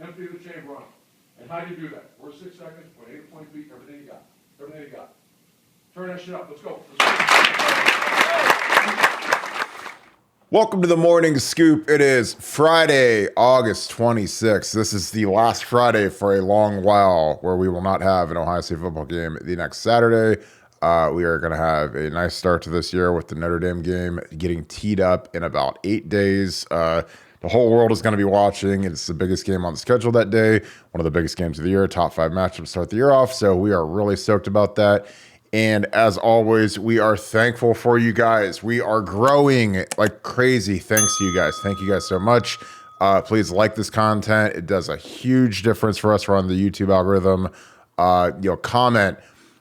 empty the chamber on them. And how do you do that? First 6 seconds, point A to point B, everything you got. Everything you got. Turn that shit up. Let's go. Welcome to the Morning Scoop. It is Friday, August 26th. This is the last Friday for a long while where we will not have an Ohio State football game the next Saturday. We are going to have a nice start to this year with the Notre Dame game getting teed up in about 8 days. The whole world is going to be watching. It's the biggest game on the schedule that day, one of the biggest games of the year, top 5 matchups to start the year off. So we are really stoked about that. And as always, we are thankful for you guys. We are growing like crazy. Thanks to you guys. Thank you guys so much. Please like this content. It does a huge difference for us. We're on the YouTube algorithm. Comment.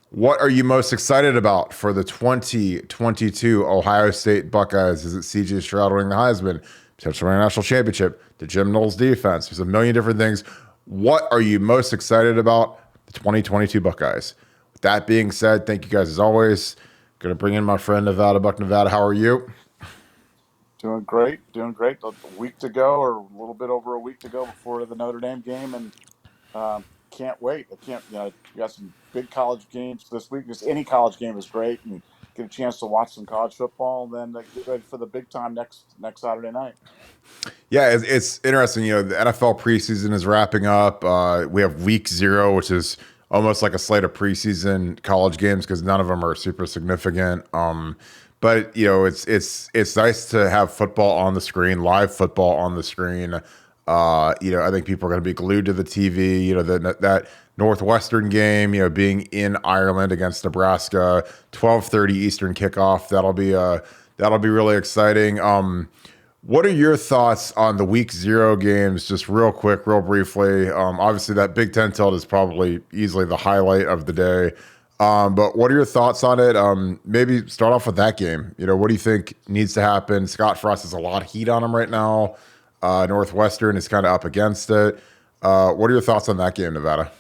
What are you most excited about for the 2022 Ohio State Buckeyes? Is it C.J. Stroud winning the Heisman, potentially winning a national championship, the Jim Knowles defense? There's a million different things. What are you most excited about the 2022 Buckeyes? With that being said, thank you guys as always. Going to bring in my friend Nevadabuck. Nevada, how are you? Doing great. A week to go, or a little bit over a week to go before the Notre Dame game, and can't wait. We got some big college games this week. Just any college game is great, and get a chance to watch some college football, and then get ready for the big time next Saturday night. Yeah, it's interesting. The NFL preseason is wrapping up. We have week 0, which is almost like a slate of preseason college games because none of them are super significant. But it's nice to have football on the screen, live football on the screen. I think people are going to be glued to the TV. That Northwestern game, being in Ireland against Nebraska, 12:30 Eastern kickoff. That'll be really exciting. What are your thoughts on the week 0 games? Just real quick, real briefly. Obviously, that Big Ten tilt is probably easily the highlight of the day. But what are your thoughts on it? Maybe start off with that game. What do you think needs to happen? Scott Frost has a lot of heat on him right now. Northwestern is kind of up against it. What are your thoughts on that game, Nevada?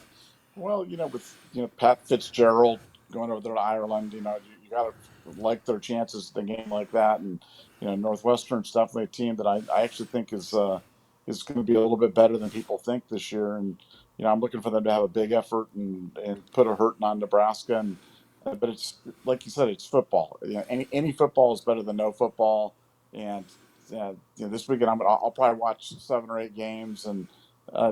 Well, with Pat Fitzgerald going over there to Ireland, you got to like their chances at a game like that, and Northwestern's definitely a team that I actually think is going to be a little bit better than people think this year, and I'm looking for them to have a big effort and put a hurting on Nebraska, and but it's like you said, it's football. Any football is better than no football, and this weekend I'll probably watch 7 or 8 games, and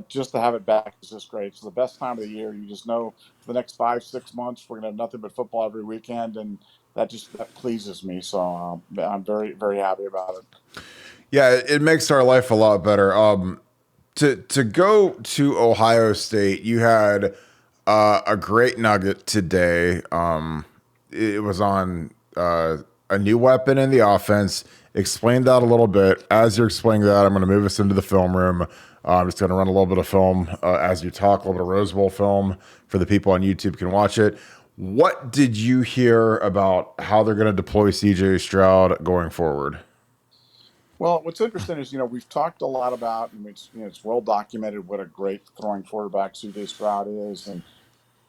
just to have it back is just great. It's the best time of the year. You just know for the next 5-6 months we're gonna have nothing but football every weekend, and that pleases me. So I'm very, very happy about it. Yeah, it makes our life a lot better. To go to Ohio State, you had a great nugget today. It was on a new weapon in the offense. Explain that a little bit. As you're explaining that, I'm going to move us into the film room. I'm just going to run a little bit of film as you talk, a little bit of Rose Bowl film for the people on YouTube who can watch it. What did you hear about how they're going to deploy C.J. Stroud going forward? Well, what's interesting is we've talked a lot about, and it's well documented what a great throwing quarterback C.J. Stroud is, and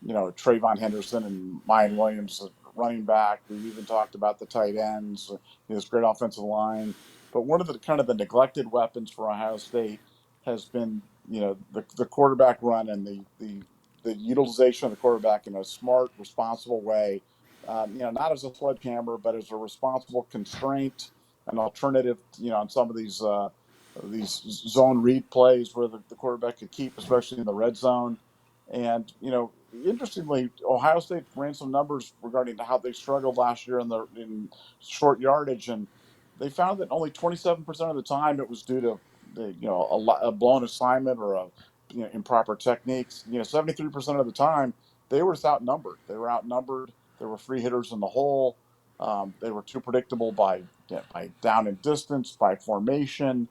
Trayvon Henderson and Mayan Williams running back. We've even talked about the tight ends, this great offensive line. But one of the kind of the neglected weapons for Ohio State has been, the quarterback run and the utilization of the quarterback in a smart, responsible way. Not as a sledgehammer, but as a responsible constraint, an alternative, on some of these zone read plays where the quarterback could keep, especially in the red zone. And interestingly, Ohio State ran some numbers regarding how they struggled last year in short yardage, and they found that only 27% of the time it was due to a blown assignment or improper techniques. 73% of the time they were outnumbered. They were outnumbered. There were free hitters in the hole. They were too predictable by down and distance, by formation.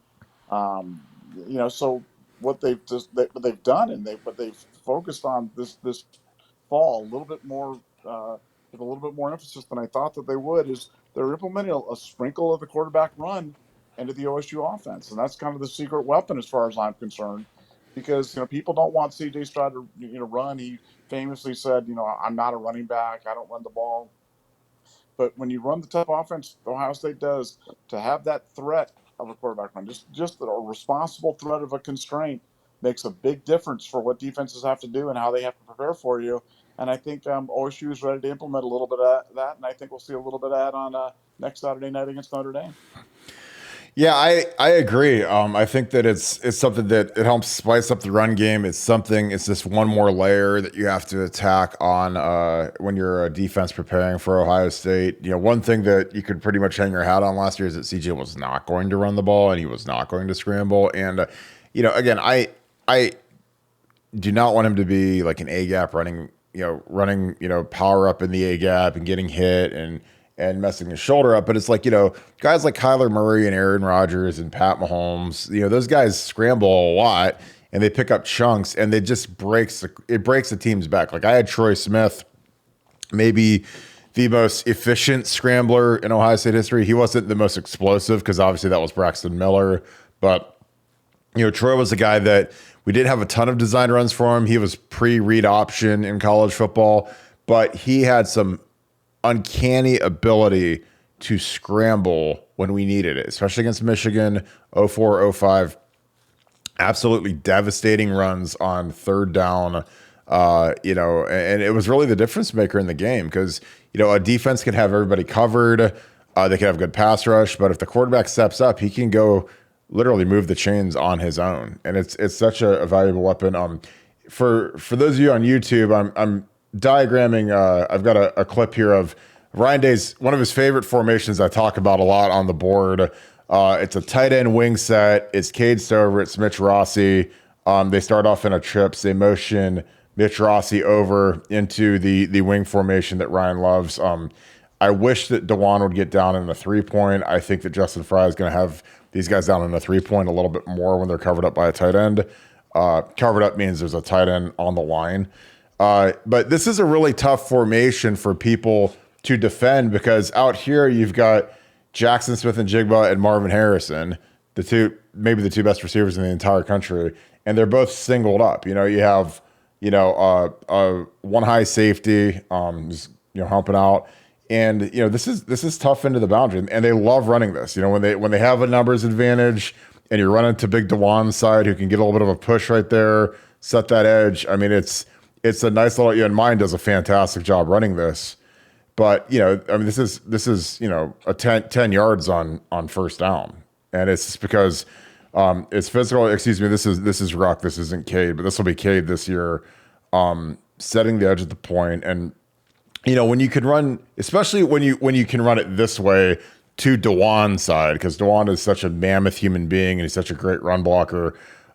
So what they've done, and what they've focused on this fall a little bit more, with a little bit more emphasis than I thought that they would, is they're implementing a sprinkle of the quarterback run into the OSU offense, and that's kind of the secret weapon as far as I'm concerned, because people don't want C.J. Stroud to run. He famously said, I'm not a running back. I don't run the ball. But when you run the tough offense Ohio State does, to have that threat of a quarterback run, just a responsible threat of a constraint, makes a big difference for what defenses have to do and how they have to prepare for you. And I think OSU is ready to implement a little bit of that, and I think we'll see a little bit of that on next Saturday night against Notre Dame. Yeah, I agree. I think that it's something that it helps spice up the run game. It's just one more layer that you have to attack on when you're a defense preparing for Ohio State. One thing that you could pretty much hang your hat on last year is that CJ was not going to run the ball and he was not going to scramble. And again, I do not want him to be like an A gap running power up in the A gap and getting hit and messing his shoulder up. But it's like, guys like Kyler Murray and Aaron Rodgers and Pat Mahomes, those guys scramble a lot and they pick up chunks and it just breaks the team's back. Like I had Troy Smith, maybe the most efficient scrambler in Ohio State history. He wasn't the most explosive because obviously that was Braxton Miller, but Troy was a guy that we didn't have a ton of design runs for him. He was pre-read option in college football, but he had some uncanny ability to scramble when we needed it, especially against Michigan, 04, 05. Absolutely devastating runs on third down, and it was really the difference maker in the game because, a defense can have everybody covered. They can have good pass rush, but if the quarterback steps up, he can go literally move the chains on his own. And it's such a valuable weapon. For those of you on YouTube, I'm diagramming. I've got a clip here of Ryan Day's one of his favorite formations I talk about a lot on the board. It's a tight end wing set. It's Cade Stover. It's Mitch Rossi. They start off in a trips. They motion Mitch Rossi over into the wing formation that Ryan loves. I wish that DeJuan would get down in the 3-point. I think that Justin Fry is going to have these guys down in the 3-point a little bit more when they're covered up by a tight end. Covered up means there's a tight end on the line. But this is a really tough formation for people to defend because out here you've got Jackson Smith-Njigba and Marvin Harrison, maybe the two best receivers in the entire country, and they're both singled up. You have one high safety, just humping out. And this is tough into the boundary, and they love running this. When they have a numbers advantage, and you're running to Big DeJuan's side, who can get a little bit of a push right there, set that edge. I mean, it's a nice little. And mine does a fantastic job running this, but this is a 10 yards on first down, and it's just because it's physical. Excuse me, this is Ruck. This isn't Cade, but this will be Cade this year, setting the edge at the point and. When you can run, especially when you can run it this way to DeJuan's side, because DeJuan is such a mammoth human being and he's such a great run blocker.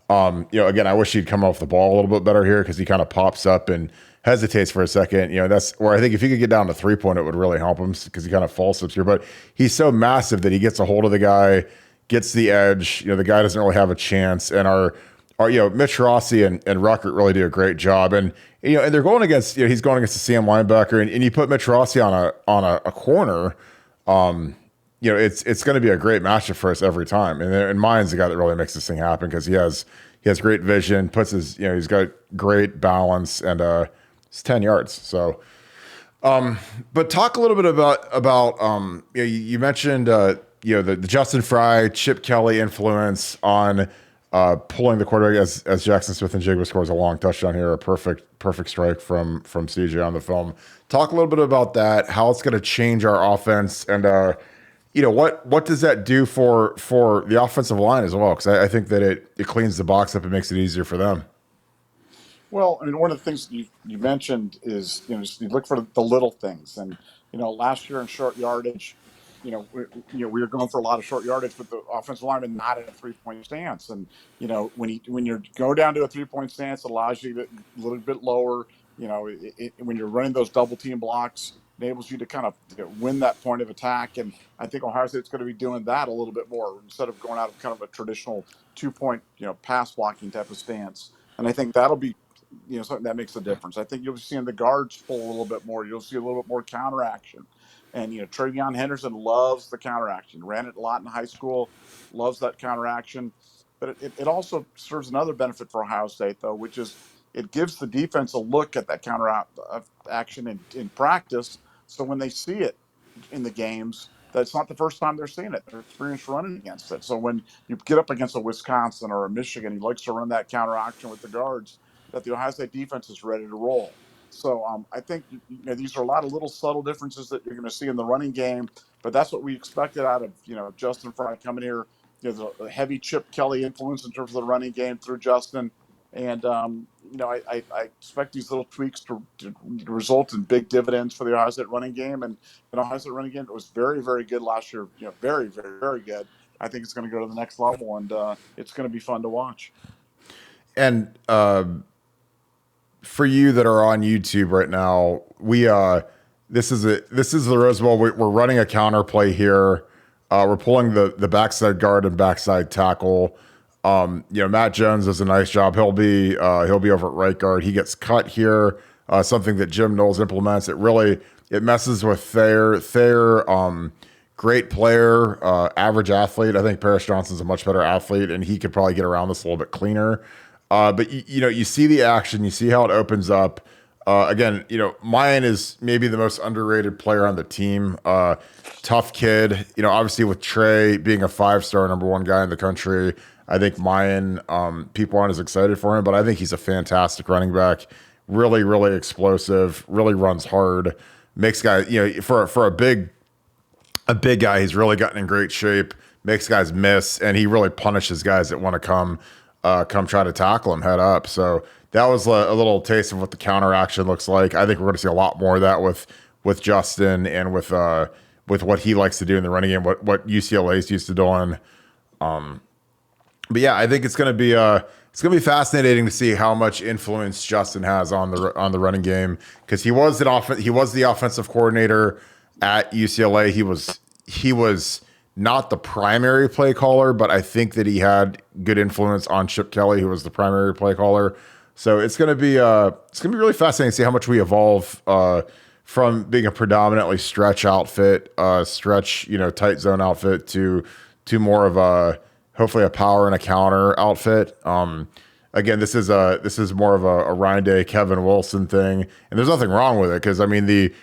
Again, I wish he'd come off the ball a little bit better here because he kind of pops up and hesitates for a second. That's where I think if he could get down to 3-point, it would really help him because he kind of false slips here. But he's so massive that he gets a hold of the guy, gets the edge. The guy doesn't really have a chance. And our Mitch Rossi and Ruckert really do a great job. And and they're going against he's going against the CM linebacker, and you put Mitch Rossi on a corner. It's going to be a great matchup for us every time. And mine's the guy that really makes this thing happen because he has great vision, puts his he's got great balance, and it's 10 yards. So, but talk a little bit about you mentioned the Justin Fry, Chip Kelly influence on. Pulling the quarterback as Jackson Smith-Njigba scores a long touchdown here, a perfect strike from CJ on the film. Talk a little bit about that, how it's going to change our offense, and what does that do for the offensive line as well? Because I think that it cleans the box up and makes it easier for them. Well, I mean, one of the things you mentioned is just you look for the little things, and last year in short yardage. We were going for a lot of short yardage, but the offensive lineman not in a 3-point stance. And when you go down to a 3-point stance, it allows you to a little bit lower. When you're running those double team blocks, enables you to kind of win that point of attack. And I think Ohio State's going to be doing that a little bit more instead of going out of kind of a traditional 2-point pass blocking type of stance. And I think that'll be something that makes a difference. I think you'll be seeing the guards pull a little bit more. You'll see a little bit more counter action. And Travion Henderson loves the counter action. Ran it a lot in high school, loves that counter action. But it also serves another benefit for Ohio State, though, which is it gives the defense a look at that counter action in practice. So when they see it in the games, that's not the first time they're seeing it. They're experienced running against it. So when you get up against a Wisconsin or a Michigan, he likes to run that counter action with the guards, that the Ohio State defense is ready to roll. So I think these are a lot of little subtle differences that you're going to see in the running game, but that's what we expected out of Justin Fry coming here. The heavy Chip Kelly influence in terms of the running game through Justin, and I expect these little tweaks to result in big dividends for the Ohio State running game. And Ohio State running game was very, very good last year. Very, very, very good. I think it's going to go to the next level, and it's going to be fun to watch. And for you that are on YouTube right now, this is the Rose Bowl. We're running a counter play here. We're pulling the backside guard and backside tackle. Matt Jones does a nice job. He'll be over at right guard. He gets cut here. Something that Jim Knowles implements. It messes with Thayer. Great player, average athlete. I think Paris Johnson's a much better athlete, and he could probably get around this a little bit cleaner. But you see the action, you see how it opens up. Again, Mayan is maybe the most underrated player on the team. Tough kid. Obviously with Trey being a 5-star number 1 guy in the country, I think Mayan, people aren't as excited for him, but I think he's a fantastic running back. Really, really explosive. Really runs hard. Makes guys, for a big guy, he's really gotten in great shape. Makes guys miss, and he really punishes guys that want to come try to tackle him head up. So that was a little taste of what the counter action looks like. I think we're going to see a lot more of that with Justin and with what he likes to do in the running game, what UCLA's used to doing. But yeah, I think it's going to be fascinating to see how much influence Justin has on the running game, because he was the offensive coordinator at UCLA. He was not the primary play caller, but I think that he had good influence on Chip Kelly, who was the primary play caller. So it's going to be really fascinating to see how much we evolve from being a predominantly stretch outfit, tight zone outfit to more of a hopefully a power and a counter outfit. Again, this is more of a Ryan Day, Kevin Wilson thing, and there's nothing wrong with it, because I mean the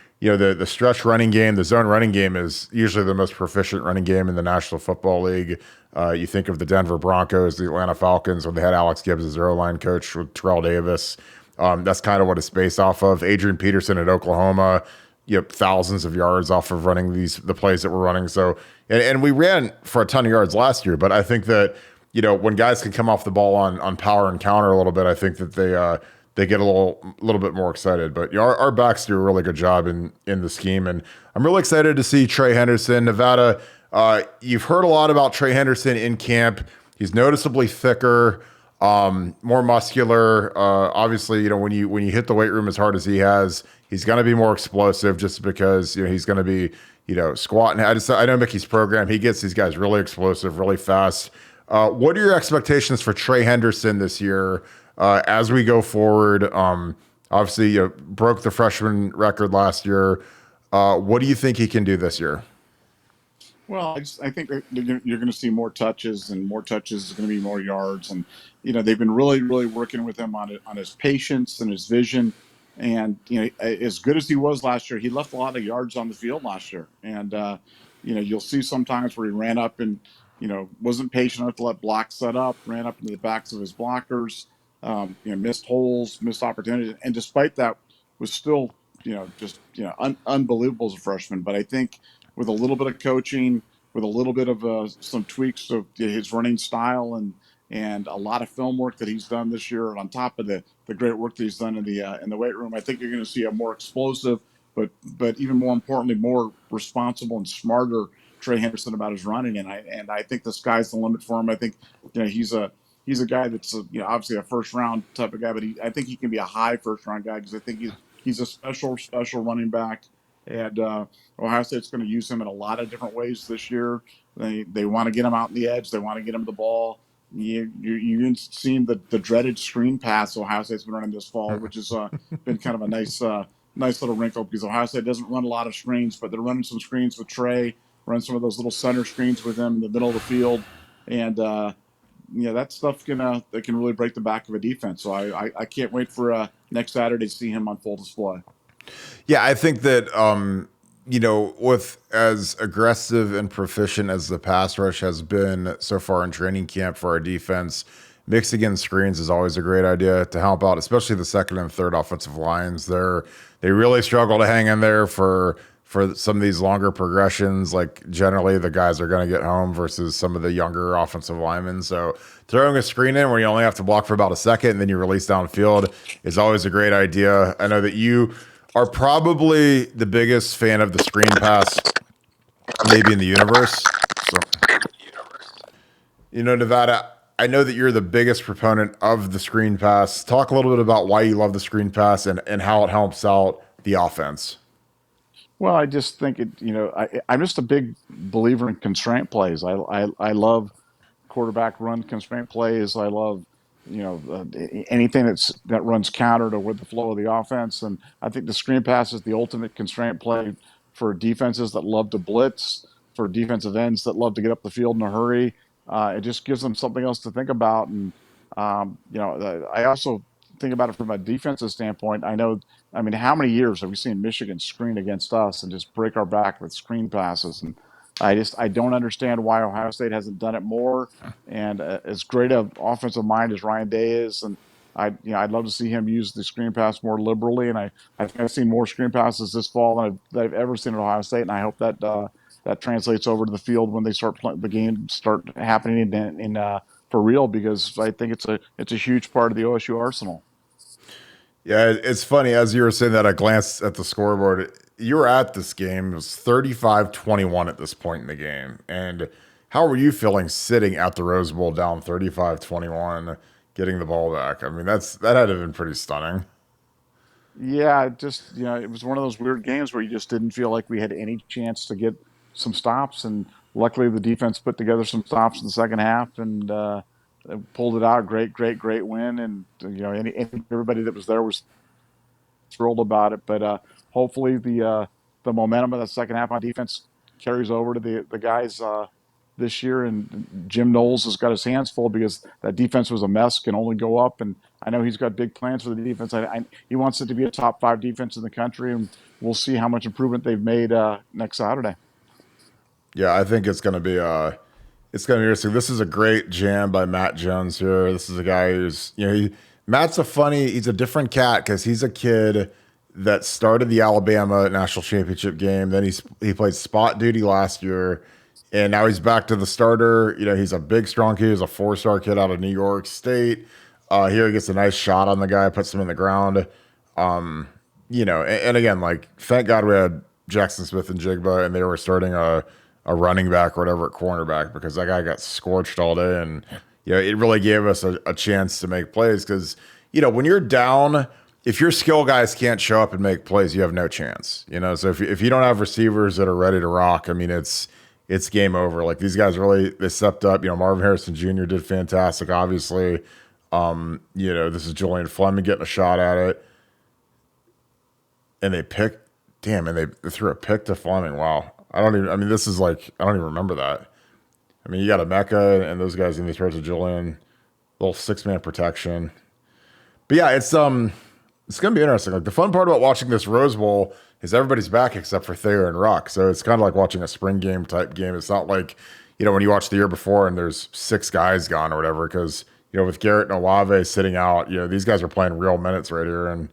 stretch running game, the zone running game is usually the most proficient running game in the National Football League. You think of the Denver Broncos, the Atlanta Falcons, when they had Alex Gibbs as their O-line coach with Terrell Davis. That's kind of what it's based off of. Adrian Peterson at Oklahoma, thousands of yards off of running the plays that we're running. So, and we ran for a ton of yards last year, but I think that, when guys can come off the ball on power and counter a little bit, I think that they get a little bit more excited. But our backs do a really good job in the scheme, and I'm really excited to see Trey Henderson, Nevada. You've heard a lot about Trey Henderson in camp. He's noticeably thicker, more muscular. Obviously, when you hit the weight room as hard as he has, he's going to be more explosive, just because he's going to be squatting. I know Mickey's program. He gets these guys really explosive, really fast. What are your expectations for Trey Henderson this year as we go forward? Obviously, broke the freshman record last year. What do you think he can do this year? Well, I think you're going to see more touches, and more touches is going to be more yards. And, they've been really, really working with him on his patience and his vision. And, as good as he was last year, he left a lot of yards on the field last year. And, you'll see sometimes where he ran up and, wasn't patient enough to let blocks set up, ran up into the backs of his blockers, missed holes, missed opportunities. And despite that, was still, unbelievable as a freshman. But I think with a little bit of coaching, with a little bit of some tweaks to his running style, and a lot of film work that he's done this year, and on top of the great work that he's done in the weight room, I think you're going to see a more explosive, but even more importantly, more responsible and smarter Trey Henderson about his running. And I think the sky's the limit for him. I think he's a guy that's obviously a first round type of guy, but I think he can be a high first round guy, because I think he's a special running back. And Ohio State's going to use him in a lot of different ways this year. They want to get him out in the edge. They want to get him the ball. You've seen the dreaded screen pass Ohio State's been running this fall, which has been kind of a nice little wrinkle, because Ohio State doesn't run a lot of screens, but they're running some screens with Trey, run some of those little center screens with him in the middle of the field. And that stuff that can really break the back of a defense. So I can't wait for next Saturday to see him on full display. Yeah, I think that with as aggressive and proficient as the pass rush has been so far in training camp for our defense, mixing in screens is always a great idea to help out, especially the second and third offensive lines. They really struggle to hang in there for some of these longer progressions. Like generally the guys are going to get home versus some of the younger offensive linemen. So throwing a screen in where you only have to block for about a second and then you release downfield is always a great idea. I know that you are probably the biggest fan of the screen pass maybe in the universe. So, Nevada, I know that you're the biggest proponent of the screen pass. Talk a little bit about why you love the screen pass and how it helps out the offense. Well, I just think I'm just a big believer in constraint plays. I love quarterback run constraint plays. I love, anything that runs counter to with the flow of the offense. And I think the screen pass is the ultimate constraint play for defenses that love to blitz, for defensive ends that love to get up the field in a hurry. It just gives them something else to think about. And, I also think about it from a defensive standpoint. I mean, how many years have we seen Michigan screen against us and just break our back with screen passes? And I don't understand why Ohio State hasn't done it more. And as great an offensive mind as Ryan Day is, and I'd love to see him use the screen pass more liberally. And I think I've seen more screen passes this fall than I've ever seen at Ohio State. And I hope that that translates over to the field when they the games start happening for real, because I think it's a huge part of the OSU arsenal. Yeah, it's funny. As you were saying that, I glanced at the scoreboard. You were at this game. It was 35-21 at this point in the game. And how were you feeling sitting at the Rose Bowl down 35-21, getting the ball back? I mean, that had to have been pretty stunning. Yeah, it was one of those weird games where you just didn't feel like we had any chance to get some stops, and luckily the defense put together some stops in the second half and pulled it out. Great win, and everybody that was there was thrilled about it. But hopefully the momentum of the second half on defense carries over to the guys this year. And Jim Knowles has got his hands full because that defense was a mess, can only go up. And I know he's got big plans for the defense. He wants it to be a top 5 defense in the country, and we'll see how much improvement they've made next Saturday. Yeah, I think it's going to be interesting. This is a great jam by Matt Jones here. This is a guy who's Matt's he's a different cat because he's a kid that started the Alabama national championship game. Then he played spot duty last year, and now he's back to the starter. He's a big, strong kid. He's a 4-star kid out of New York State. Here he gets a nice shot on the guy, puts him in the ground. And again, like, thank God we had Jackson Smith and Jigba, and they were starting a running back or whatever at cornerback, because that guy got scorched all day. And it really gave us a chance to make plays, because when you're down, if your skill guys can't show up and make plays, you have no chance. So if you don't have receivers that are ready to rock, I mean, it's game over. Like, these guys they stepped up. Marvin Harrison Jr. did fantastic, obviously. This is Julian Fleming getting a shot at it, and they threw a pick to Fleming. Wow. I don't even remember that. I mean, you got Emeka and those guys in the throw to Julian, little 6-man protection. But yeah, it's going to be interesting. Like, the fun part about watching this Rose Bowl is everybody's back except for Thayer and Ruck. So it's kind of like watching a spring game type game. It's not like, when you watch the year before and there's 6 guys gone or whatever, because, with Garrett and Olave sitting out, these guys are playing real minutes right here. And,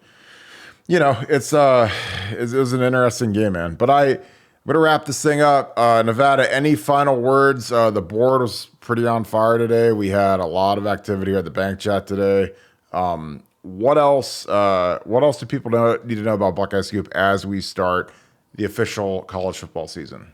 it was an interesting game, man. But I'm going to wrap this thing up. Nevada, any final words? The board was pretty on fire today. We had a lot of activity at the bank chat today. What else do people need to know about Buckeye Scoop as we start the official college football season?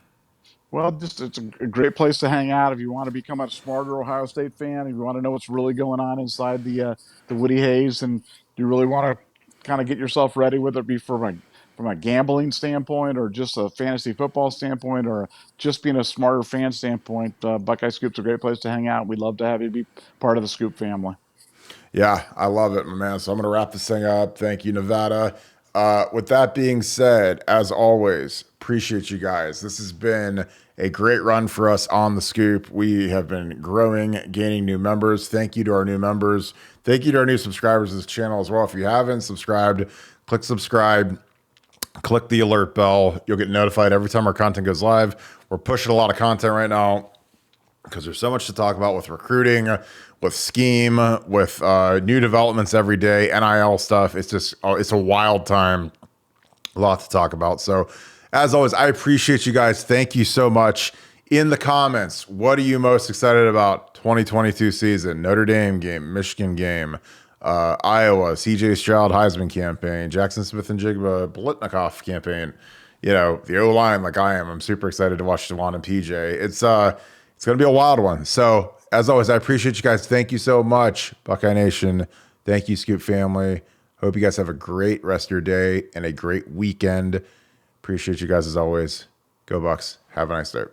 Well, it's a great place to hang out if you want to become a smarter Ohio State fan, if you want to know what's really going on inside the Woody Hayes, and you really want to kind of get yourself ready, whether it be from a gambling standpoint or just a fantasy football standpoint or just being a smarter fan standpoint. Buckeye Scoop's a great place to hang out. We'd love to have you be part of the Scoop family. Yeah, I love it, my man. So I'm going to wrap this thing up. Thank you, Nevada. With that being said, as always, appreciate you guys. This has been a great run for us on the Scoop. We have been growing, gaining new members. Thank you to our new members. Thank you to our new subscribers to this channel as well. If you haven't subscribed, click subscribe. Click the alert bell. You'll get notified every time our content goes live. We're pushing a lot of content right now because there's so much to talk about with recruiting, with scheme, with new developments every day, NIL stuff. It's just, it's a wild time. A lot to talk about. So as always, I appreciate you guys. Thank you so much. In the comments, what are you most excited about 2022 season? Notre Dame game, Michigan game, Iowa, CJ Stroud Heisman campaign, Jackson Smith and Jigba Blitnikoff campaign. You know, the O-line like I am. I'm super excited to watch Devon and PJ. It's going to be a wild one. So as always, I appreciate you guys. Thank you so much, Buckeye Nation. Thank you, Scoop family. Hope you guys have a great rest of your day and a great weekend. Appreciate you guys as always. Go Bucks. Have a nice day.